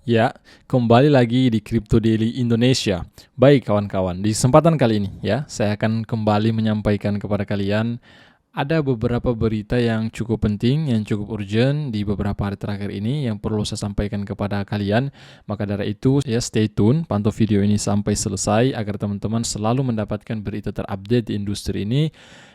Ya, kembali lagi di Crypto Daily Indonesia. Baik kawan-kawan, di kesempatan kali ini ya, saya akan kembali menyampaikan kepada kalian ada beberapa berita yang cukup penting, yang cukup urgent di beberapa hari terakhir ini yang perlu saya sampaikan kepada kalian. Maka dari itu, ya stay tune, pantau video ini sampai selesai agar teman-teman selalu mendapatkan berita terupdate di industri ini.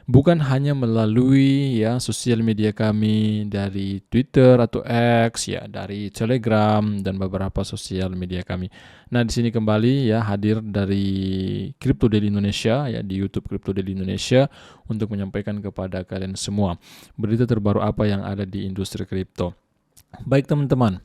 Bukan hanya melalui ya sosial media kami dari Twitter atau X, ya dari Telegram dan beberapa sosial media kami. Nah, di sini kembali ya hadir dari Crypto Daily Indonesia ya di YouTube Crypto Daily Indonesia untuk menyampaikan kepada kalian semua berita terbaru apa yang ada di industri kripto. Baik teman-teman,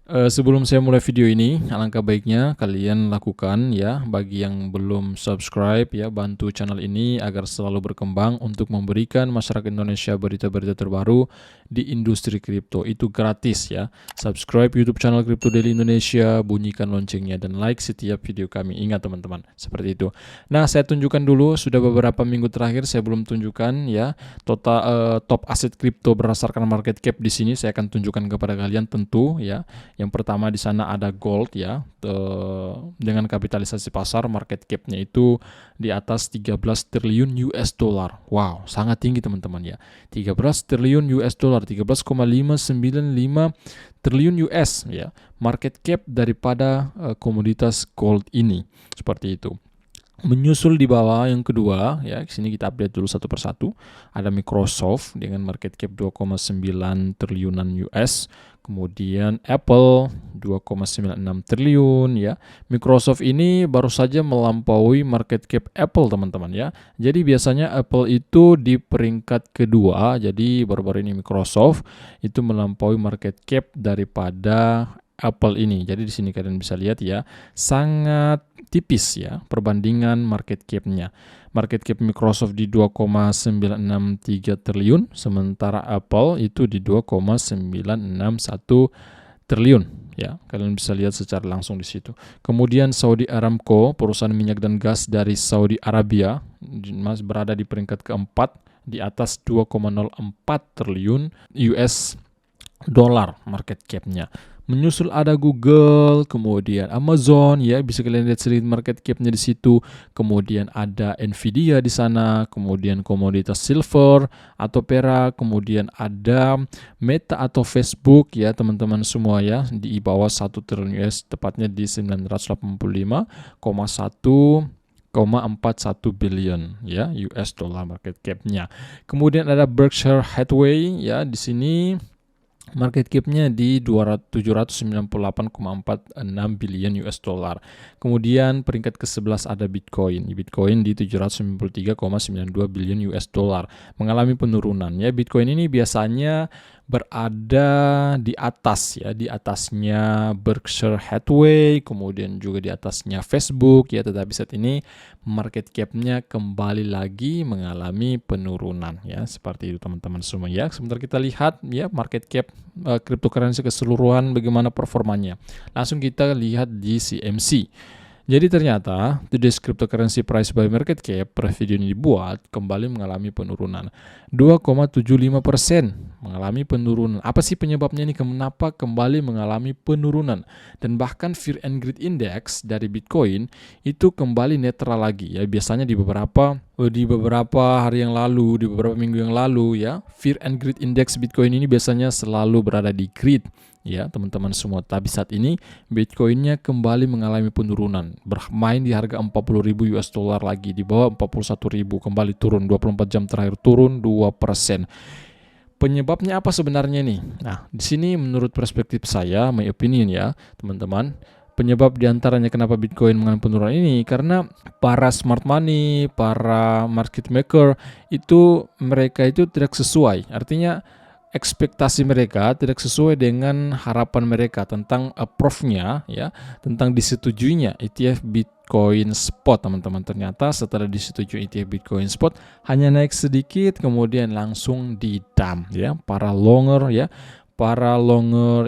sebelum saya mulai video ini, alangkah baiknya kalian lakukan ya, bagi yang belum subscribe ya, bantu channel ini agar selalu berkembang untuk memberikan masyarakat Indonesia berita-berita terbaru di industri kripto. Itu gratis ya. Subscribe YouTube channel Crypto Daily Indonesia, bunyikan loncengnya dan like setiap video kami. Ingat teman-teman, seperti itu. Nah, saya tunjukkan dulu, sudah beberapa minggu terakhir saya belum tunjukkan ya total top aset kripto berdasarkan market cap. Di sini saya akan tunjukkan kepada kalian tentu ya. Yang pertama di sana ada gold ya, dengan kapitalisasi pasar market cap-nya itu di atas 13 triliun US dollar. Wow, sangat tinggi teman-teman ya. 13 triliun US dollar, 13,595 triliun US ya. Market cap daripada komoditas gold ini. Seperti itu. Menyusul di bawah yang kedua ya, sini kita update dulu satu persatu. Ada Microsoft dengan market cap 2,9 triliunan US. Kemudian Apple 2,96 triliun ya. Microsoft ini baru saja melampaui market cap Apple teman-teman ya. Jadi biasanya Apple itu di peringkat kedua. Jadi baru-baru ini Microsoft itu melampaui market cap daripada Apple ini. Jadi di sini kalian bisa lihat ya, sangat tipis ya perbandingan market cap-nya. Market cap Microsoft di 2,963 triliun, sementara Apple itu di 2,961 triliun ya. Kalian bisa lihat secara langsung di situ. Kemudian Saudi Aramco, perusahaan minyak dan gas dari Saudi Arabia, masih berada di peringkat keempat di atas 2,04 triliun US dollar market cap-nya. Menyusul ada Google, kemudian Amazon ya, bisa kalian lihat sedikit market cap-nya di situ. Kemudian ada Nvidia di sana, kemudian komoditas silver atau perak, kemudian ada Meta atau Facebook ya teman-teman semua ya, di bawah 1 triliun US, tepatnya di 985,1 billion ya US dollar market cap-nya. Kemudian ada Berkshire Hathaway ya, di sini market cap-nya di 798,46 billion US dollar. Kemudian peringkat ke-11 ada Bitcoin. Bitcoin di 793,92 billion US dollar. Mengalami penurunan ya. Bitcoin ini biasanya berada di atas ya, di atasnya Berkshire Hathaway, kemudian juga di atasnya Facebook ya, tetapi saat ini market cap-nya kembali lagi mengalami penurunan ya, seperti itu teman-teman semua ya. Sebentar kita lihat ya market cap cryptocurrency keseluruhan bagaimana performanya. Langsung kita lihat di CMC. Jadi ternyata today's cryptocurrency price by market cap per video ini dibuat kembali mengalami penurunan 2,75% mengalami penurunan. Apa sih penyebabnya ini? Kenapa kembali mengalami penurunan? Dan bahkan Fear and Greed Index dari Bitcoin itu kembali netral lagi ya. Biasanya di beberapa hari yang lalu, di beberapa minggu yang lalu ya, Fear and Greed Index Bitcoin ini biasanya selalu berada di greed ya teman-teman semua. Tapi saat ini Bitcoinnya kembali mengalami penurunan, bermain di harga 40.000 US dollar lagi, di bawah 41.000, kembali turun 24 jam terakhir turun 2%. Penyebabnya apa sebenarnya nih? Nah, di sini menurut perspektif saya, my opinion ya, teman-teman, penyebab diantaranya kenapa Bitcoin mengalami penurunan ini karena para smart money, para market maker itu mereka itu tidak sesuai. Artinya ekspektasi mereka tidak sesuai dengan harapan mereka tentang approve-nya ya, tentang disetujuinya ETF Bitcoin Spot teman-teman. Ternyata setelah disetujui ETF Bitcoin Spot hanya naik sedikit kemudian langsung di-dump ya. Para longer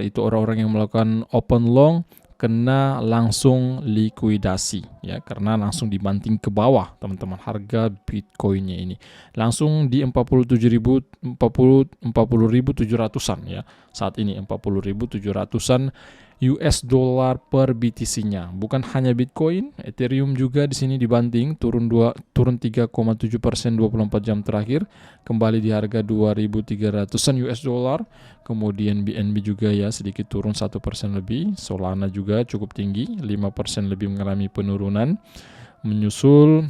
itu orang-orang yang melakukan open long kena langsung likuidasi ya, karena langsung dibanting ke bawah teman-teman harga Bitcoinnya ini langsung di 40.700-an ya, saat ini 40.700-an US dollar per BTC-nya. Bukan hanya Bitcoin, Ethereum juga di sini dibanting turun 3,7% 24 jam terakhir, kembali di harga 2.300-an US dollar. Kemudian BNB juga ya sedikit turun 1% lebih. Solana juga cukup tinggi, 5% lebih mengalami penurunan. Menyusul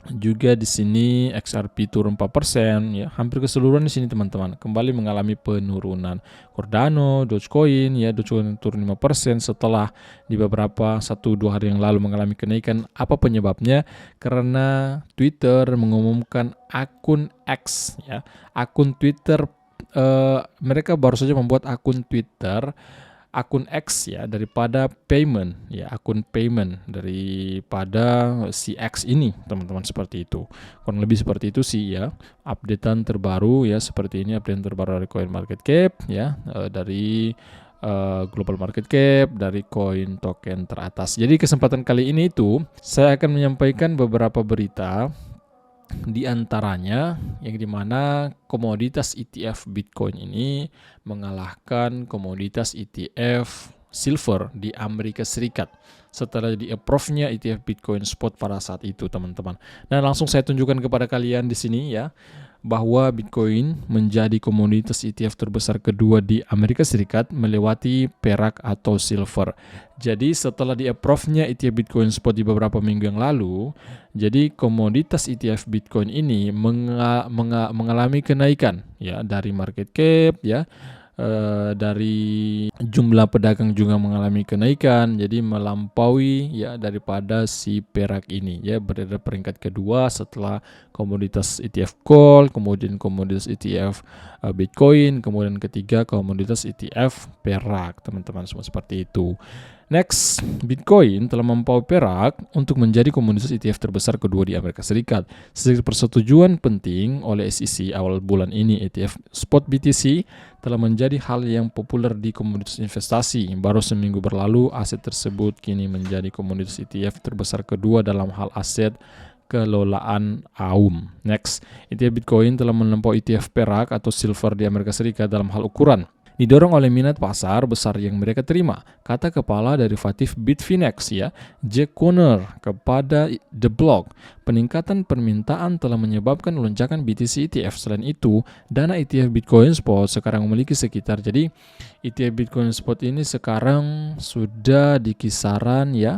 juga di sini XRP turun 4%, ya. Hampir keseluruhan di sini teman-teman kembali mengalami penurunan. Cardano, Dogecoin turun 5% setelah di beberapa 1-2 hari yang lalu mengalami kenaikan. Apa penyebabnya? Karena Twitter mengumumkan akun X, ya. Akun Twitter mereka baru saja membuat akun X ya, daripada payment ya, akun payment daripada si X ini teman-teman, seperti itu. Kurang lebih seperti itu sih ya, updatean terbaru ya, seperti ini updatean terbaru dari CoinMarketCap ya, dari global market cap, dari koin token teratas. Jadi kesempatan kali ini itu saya akan menyampaikan beberapa berita, di antaranya yang dimana komoditas ETF Bitcoin ini mengalahkan komoditas ETF silver di Amerika Serikat setelah di-approve-nya ETF Bitcoin Spot pada saat itu teman-teman. Nah, langsung saya tunjukkan kepada kalian di sini ya, bahwa Bitcoin menjadi komoditas ETF terbesar kedua di Amerika Serikat melewati perak atau silver. Jadi setelah di-approve-nya ETF Bitcoin Spot di beberapa minggu yang lalu, jadi komoditas ETF Bitcoin ini mengalami kenaikan ya, dari market cap ya, dari jumlah pedagang juga mengalami kenaikan, jadi melampaui ya daripada si perak ini ya, berada peringkat kedua setelah komoditas ETF Gold, kemudian komoditas ETF Bitcoin, kemudian ketiga komoditas ETF perak, teman-teman semua seperti itu. Next, Bitcoin telah melampaui perak untuk menjadi komoditas ETF terbesar kedua di Amerika Serikat. Sejak persetujuan penting oleh SEC awal bulan ini, ETF Spot BTC telah menjadi hal yang populer di komoditas investasi. Baru seminggu berlalu, aset tersebut kini menjadi komoditas ETF terbesar kedua dalam hal aset kelolaan AUM. Next, ETF Bitcoin telah melampaui ETF perak atau silver di Amerika Serikat dalam hal ukuran, didorong oleh minat pasar besar yang mereka terima, kata kepala derivatif Bitfinex ya, Jack Conner kepada The Block. Peningkatan permintaan telah menyebabkan lonjakan BTC ETF. Selain itu, dana ETF Bitcoin Spot sekarang memiliki sekitar, jadi ETF Bitcoin Spot ini sekarang sudah di kisaran ya,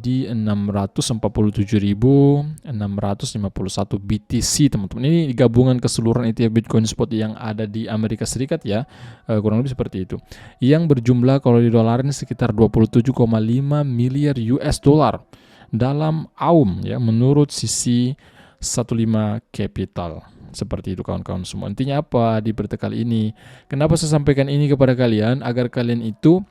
di 647.651 BTC teman-teman. Ini gabungan keseluruhan ETF Bitcoin Spot yang ada di Amerika Serikat ya, kurang lebih seperti itu, yang berjumlah kalau di dolarin sekitar 27,5 miliar US dollar dalam AUM ya, menurut sisi 15 Capital. Seperti itu kawan-kawan semua. Intinya apa di berita kali ini? Kenapa saya sampaikan ini kepada kalian? Agar kalian itu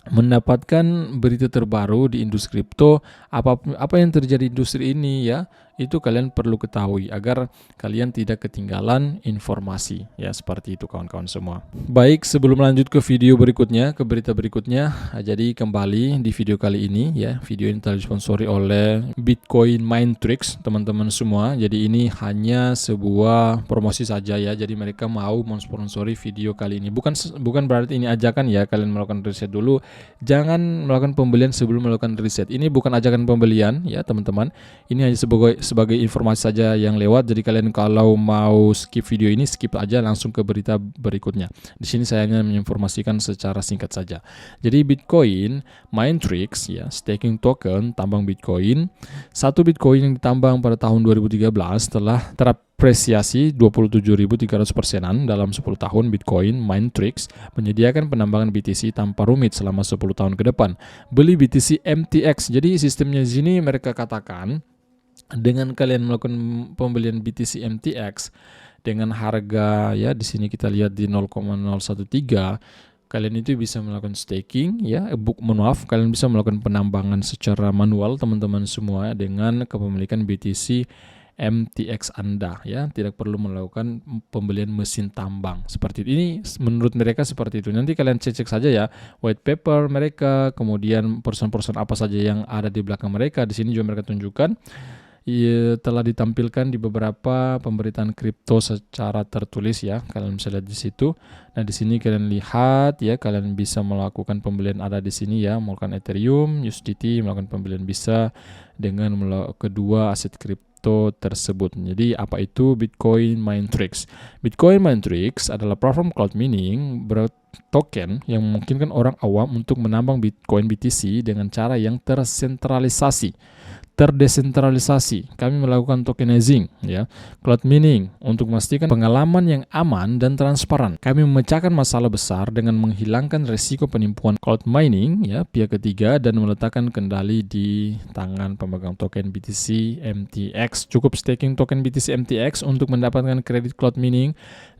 mendapatkan berita terbaru di industri kripto, apa yang terjadi di industri ini ya, itu kalian perlu ketahui agar kalian tidak ketinggalan informasi ya, seperti itu kawan-kawan semua. Baik, sebelum lanjut ke video berikutnya, ke berita berikutnya, jadi kembali di video kali ini ya, video ini telah disponsori oleh Bitcoin Mindtricks teman-teman semua. Jadi ini hanya sebuah promosi saja ya, jadi mereka mau mensponsori video kali ini. Bukan berarti ini ajakan ya, kalian melakukan riset dulu. Jangan melakukan pembelian sebelum melakukan riset. Ini bukan ajakan pembelian ya teman-teman. Ini hanya sebagai informasi saja yang lewat. Jadi kalian kalau mau skip video ini, skip aja langsung ke berita berikutnya. Di sini saya hanya menginformasikan secara singkat saja. Jadi Bitcoin Mindtricks ya, staking token tambang Bitcoin. Satu Bitcoin yang ditambang pada tahun 2013 telah apresiasi 27.300%-an dalam 10 tahun. Bitcoin Mindtricks menyediakan penambangan BTC tanpa rumit selama 10 tahun ke depan. Beli BTC MTX. Jadi sistemnya di sini mereka katakan, dengan kalian melakukan pembelian BTC MTX dengan harga ya, di sini kita lihat di 0,013, kalian itu bisa melakukan staking ya, kalian bisa melakukan penambangan secara manual teman-teman semua dengan kepemilikan BTC MTX Anda ya, tidak perlu melakukan pembelian mesin tambang. Seperti ini menurut mereka seperti itu. Nanti kalian cek saja ya white paper mereka, kemudian perusahaan-perusahaan apa saja yang ada di belakang mereka. Di sini juga mereka tunjukkan telah ditampilkan di beberapa pemberitaan kripto secara tertulis ya. Kalian bisa lihat di situ. Nah, di sini kalian lihat ya, kalian bisa melakukan pembelian ada di sini ya, melakukan Ethereum, USDT, melakukan pembelian bisa dengan kedua aset kripto tersebut. Jadi apa itu Bitcoin Minetrix? Bitcoin Minetrix adalah platform cloud mining token yang memungkinkan orang awam untuk menambang Bitcoin BTC dengan cara yang terdesentralisasi. Kami melakukan tokenizing ya, cloud mining untuk memastikan pengalaman yang aman dan transparan. Kami memecahkan masalah besar dengan menghilangkan resiko penipuan cloud mining ya, pihak ketiga, dan meletakkan kendali di tangan pemegang token BTC MTX. Cukup staking token BTC MTX untuk mendapatkan kredit cloud mining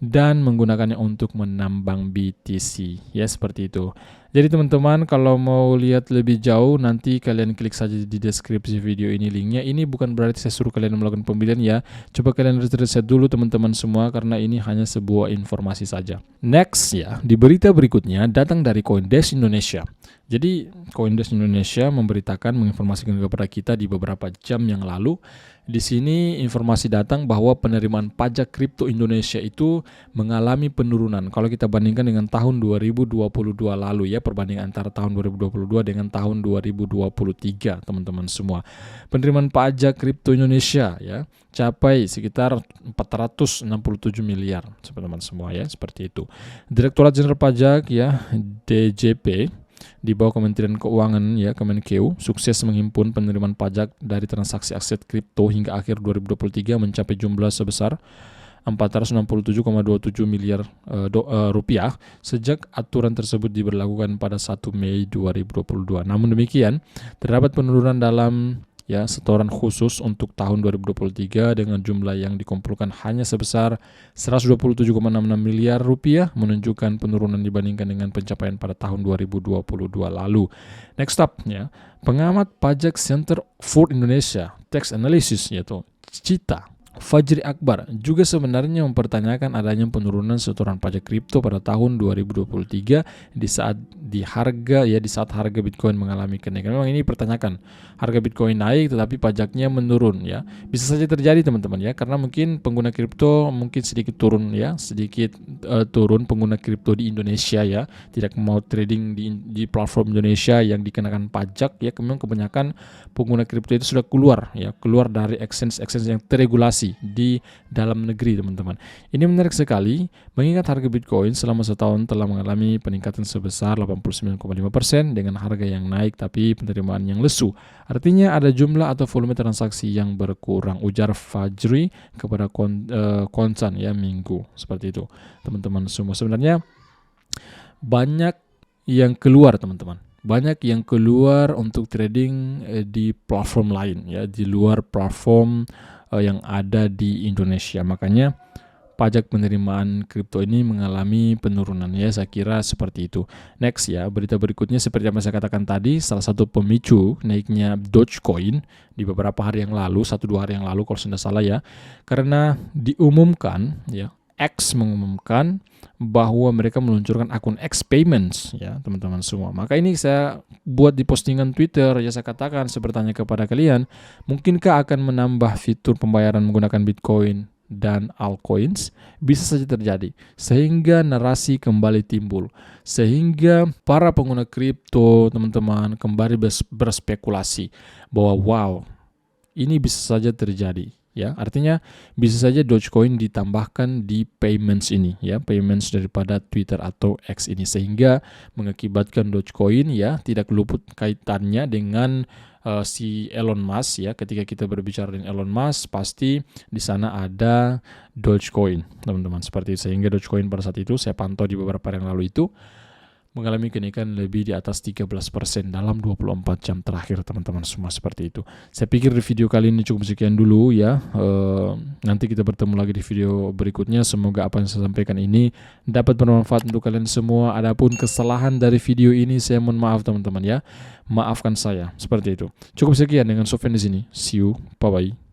dan menggunakannya untuk menambang BTC ya, seperti itu. Jadi teman-teman, kalau mau lihat lebih jauh, nanti kalian klik saja di deskripsi video ini linknya. Ini bukan berarti saya suruh kalian melakukan pembelian ya. Coba kalian riset dulu teman-teman semua, karena ini hanya sebuah informasi saja. Next ya, di berita berikutnya datang dari Coindesk Indonesia. Jadi Coindesk Indonesia menginformasikan kepada kita di beberapa jam yang lalu. Di sini informasi datang bahwa penerimaan pajak kripto Indonesia itu mengalami penurunan. Kalau kita bandingkan dengan tahun 2022 lalu ya, perbandingan antara tahun 2022 dengan tahun 2023, teman-teman semua. Penerimaan pajak kripto Indonesia ya capai sekitar 467 miliar, teman-teman semua ya, seperti itu. Direktorat Jenderal Pajak ya, DJP, di bawah Kementerian Keuangan ya, Kemenkeu, sukses menghimpun penerimaan pajak dari transaksi aset kripto hingga akhir 2023 mencapai jumlah sebesar 467,27 miliar rupiah sejak aturan tersebut diberlakukan pada 1 Mei 2022. Namun demikian, terdapat penurunan dalam ya setoran khusus untuk tahun 2023 dengan jumlah yang dikumpulkan hanya sebesar 127,66 miliar rupiah, menunjukkan penurunan dibandingkan dengan pencapaian pada tahun 2022 lalu. Next up ya, pengamat pajak Center for Indonesia Tax Analysis yaitu CITA, Fajri Akbar, juga sebenarnya mempertanyakan adanya penurunan setoran pajak kripto pada tahun 2023 di saat harga Bitcoin mengalami kenaikan. Memang ini dipertanyakan, harga Bitcoin naik tetapi pajaknya menurun ya. Bisa saja terjadi teman-teman ya, karena mungkin pengguna kripto mungkin sedikit turun pengguna kripto di Indonesia ya, tidak mau trading di platform Indonesia yang dikenakan pajak ya. Kebanyakan pengguna kripto itu sudah keluar dari exchange yang terregulasi di dalam negeri, teman-teman. Ini menarik sekali mengingat harga Bitcoin selama setahun telah mengalami peningkatan sebesar 89,5% dengan harga yang naik tapi penerimaan yang lesu. Artinya ada jumlah atau volume transaksi yang berkurang, ujar Fajri kepada Koncan ya Minggu. Seperti itu, teman-teman semua. Sebenarnya banyak yang keluar, teman-teman. Banyak yang keluar untuk trading di platform lain ya, di luar platform yang ada di Indonesia. Makanya pajak penerimaan kripto ini mengalami penurunan ya, saya kira seperti itu. Next ya, berita berikutnya seperti yang saya katakan tadi, salah satu pemicu naiknya Dogecoin di beberapa hari yang lalu, 1-2 hari yang lalu kalau tidak salah ya, karena diumumkan ya, X mengumumkan bahwa mereka meluncurkan akun X Payments ya, teman-teman semua. Maka ini saya buat di postingan Twitter ya, saya katakan, saya bertanya kepada kalian, mungkinkah akan menambah fitur pembayaran menggunakan Bitcoin dan altcoins? Bisa saja terjadi, sehingga narasi kembali timbul, sehingga para pengguna kripto, teman-teman, kembali berspekulasi bahwa wow, ini bisa saja terjadi. Ya, artinya bisa saja Dogecoin ditambahkan di payments ini ya, payments daripada Twitter atau X ini, sehingga mengakibatkan Dogecoin ya tidak luput kaitannya dengan si Elon Musk ya. Ketika kita berbicara dengan Elon Musk, pasti di sana ada Dogecoin, teman-teman, seperti itu. Sehingga Dogecoin pada saat itu saya pantau di beberapa hari yang lalu itu mengalami kenaikan lebih di atas 13% dalam 24 jam terakhir, teman-teman semua, seperti itu. Saya pikir di video kali ini cukup sekian dulu ya. Nanti kita bertemu lagi di video berikutnya. Semoga apa yang saya sampaikan ini dapat bermanfaat untuk kalian semua. Adapun kesalahan dari video ini saya mohon maaf, teman-teman ya. Maafkan saya, seperti itu. Cukup sekian dengan Sofyan di sini. See you, bye bye.